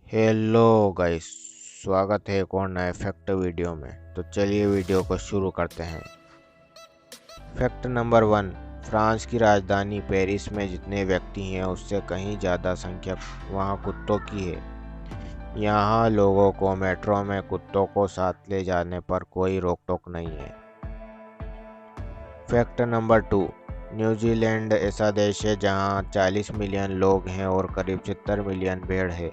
Hello guys. स्वागत है एक और नए फैक्ट वीडियो में। तो चलिए वीडियो को शुरू करते हैं। Fact number 1। फ्रांस की राजधानी पेरिस में जितने व्यक्ति हैं उससे कहीं ज़्यादा संख्या वहाँ कुत्तों की है। यहाँ लोगों को मेट्रो में कुत्तों को साथ ले जाने पर कोई रोक टोक नहीं है। Fact number 2। न्यूजीलैंड ऐसा देश है जहाँ 40 मिलियन लोग हैं और करीब 70 मिलियन भेड़ है।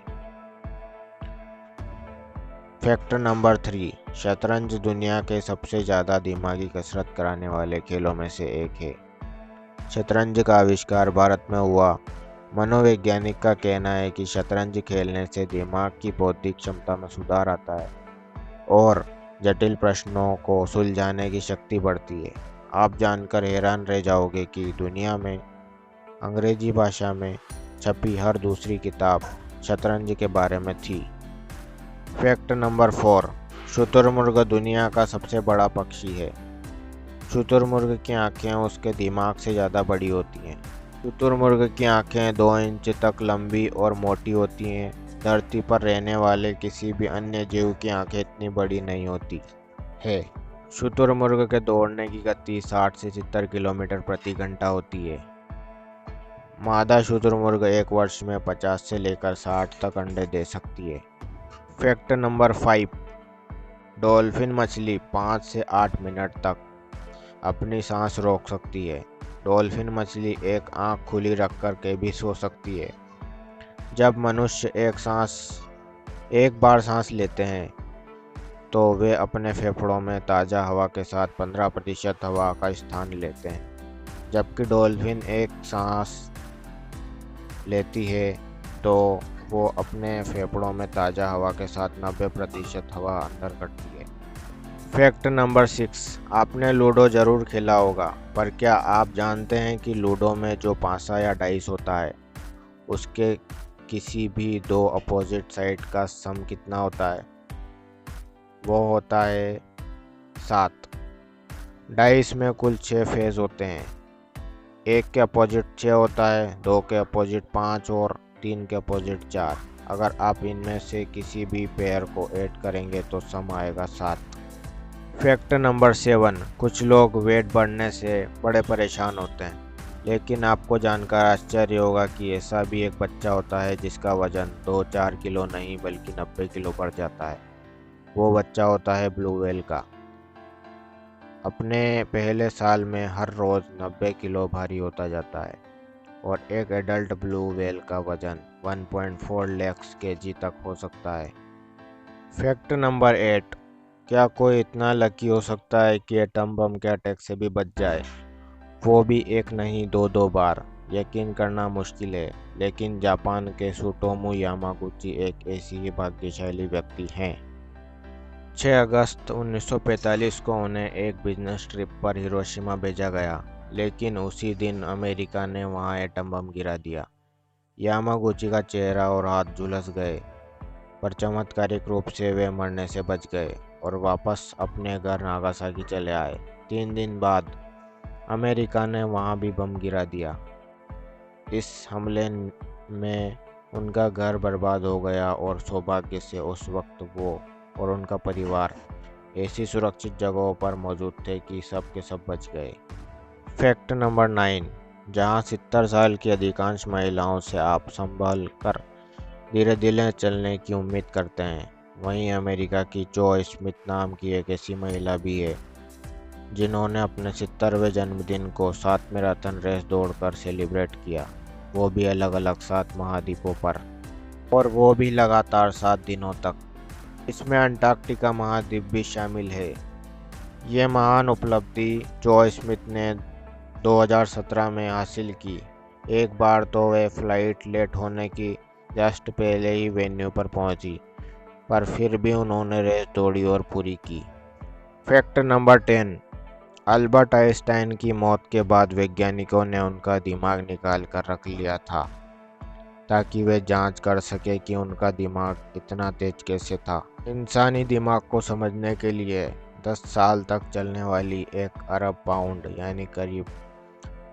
Fact number 3। शतरंज दुनिया के सबसे ज़्यादा दिमागी कसरत कराने वाले खेलों में से एक है। शतरंज का आविष्कार भारत में हुआ। मनोवैज्ञानिक का कहना है कि शतरंज खेलने से दिमाग की बौद्धिक क्षमता में सुधार आता है और जटिल प्रश्नों को सुलझाने की शक्ति बढ़ती है। आप जानकर हैरान रह जाओगे कि दुनिया में अंग्रेजी भाषा में छपी हर दूसरी किताब शतरंज के बारे में थी। Fact number 4। शुतुरमुर्ग दुनिया का सबसे बड़ा पक्षी है। शुतुरमुर्ग की आंखें उसके दिमाग से ज़्यादा बड़ी होती हैं। शुतुरमुर्ग की आंखें 2 इंच तक लंबी और मोटी होती हैं। धरती पर रहने वाले किसी भी अन्य जीव की आंखें इतनी बड़ी नहीं होती है। शुतुरमुर्ग के दौड़ने की गति 60 से 70 किलोमीटर प्रति घंटा होती है। मादा शुतुरमुर्ग एक वर्ष में 50 से लेकर 60 तक अंडे दे सकती है। Fact number 5। डॉल्फिन मछली 5 से 8 मिनट तक अपनी सांस रोक सकती है। डॉल्फिन मछली एक आंख खुली रख कर के भी सो सकती है। जब मनुष्य एक बार सांस लेते हैं तो वे अपने फेफड़ों में ताज़ा हवा के साथ 15% हवा का स्थान लेते हैं। जबकि डॉल्फिन एक सांस लेती है तो वो अपने फेफड़ों में ताज़ा हवा के साथ 90% हवा अंदर करती है। Fact number 6। आपने लूडो ज़रूर खेला होगा, पर क्या आप जानते हैं कि लूडो में जो पासा या डाइस होता है उसके किसी भी दो अपोजिट साइड का सम कितना होता है? वो होता है 7। डाइस में कुल 6 फेज होते हैं। एक के अपोजिट 6 होता है, 2 के अपोजिट 5 और 3 के अपोजिट 4। अगर आप इनमें से किसी भी पेयर को ऐड करेंगे तो सम आएगा 7। Fact number 7। कुछ लोग वेट बढ़ने से बड़े परेशान होते हैं, लेकिन आपको जानकर आश्चर्य होगा कि ऐसा भी एक बच्चा होता है जिसका वजन 2-4 किलो नहीं बल्कि 90 किलो बढ़ जाता है। वो बच्चा होता है ब्लू व्हेल का। अपने पहले साल में हर रोज़ 90 किलो भारी होता जाता है और एक एडल्ट ब्लू व्हेल का वजन 1.4 लाख केजी तक हो सकता है। Fact number 8। क्या कोई इतना लकी हो सकता है कि एटम बम के अटैक से भी बच जाए, वो भी एक नहीं दो बार? यकीन करना मुश्किल है, लेकिन जापान के सुटोमू यामागुची एक ऐसी ही भाग्यशाली व्यक्ति हैं। 6 अगस्त 1945 को उन्हें एक बिजनेस ट्रिप पर हिरोशिमा भेजा गया, लेकिन उसी दिन अमेरिका ने वहां एटम बम गिरा दिया। यामागुची का चेहरा और हाथ झुलस गए, पर चमत्कारिक रूप से वे मरने से बच गए और वापस अपने घर नागासाकी चले आए। 3 दिन बाद अमेरिका ने वहां भी बम गिरा दिया। इस हमले में उनका घर बर्बाद हो गया और सौभाग्य से उस वक्त वो और उनका परिवार ऐसी सुरक्षित जगहों पर मौजूद थे कि सब के सब बच गए। Fact number 9। जहां 70 साल की अधिकांश महिलाओं से आप संभल कर धीरे धीरे चलने की उम्मीद करते हैं, वहीं अमेरिका की जो स्मिथ नाम की एक ऐसी महिला भी है जिन्होंने अपने 70वें जन्मदिन को 7 मैराथन रेस दौड़कर सेलिब्रेट किया, वो भी अलग अलग 7 महाद्वीपों पर, और वो भी लगातार 7 दिनों तक। इसमें अंटार्कटिका महाद्वीप भी शामिल है। ये महान उपलब्धि जो स्मिथ ने 2017 में हासिल की। एक बार तो वे फ्लाइट लेट होने की जस्ट पहले ही वेन्यू पर पहुंची, पर फिर भी उन्होंने रेस दौड़ी और पूरी की। Fact number 10। अल्बर्ट आइंस्टाइन की मौत के बाद वैज्ञानिकों ने उनका दिमाग निकाल कर रख लिया था ताकि वे जांच कर सके कि उनका दिमाग इतना तेज कैसे था। इंसानी दिमाग को समझने के लिए 10 साल तक चलने वाली 1 अरब पाउंड यानी करीब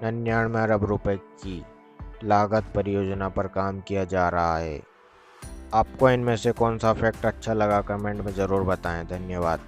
99 अरब रुपए की लागत परियोजना पर काम किया जा रहा है। आपको इनमें से कौन सा फैक्ट अच्छा लगा कमेंट में ज़रूर बताएं। धन्यवाद।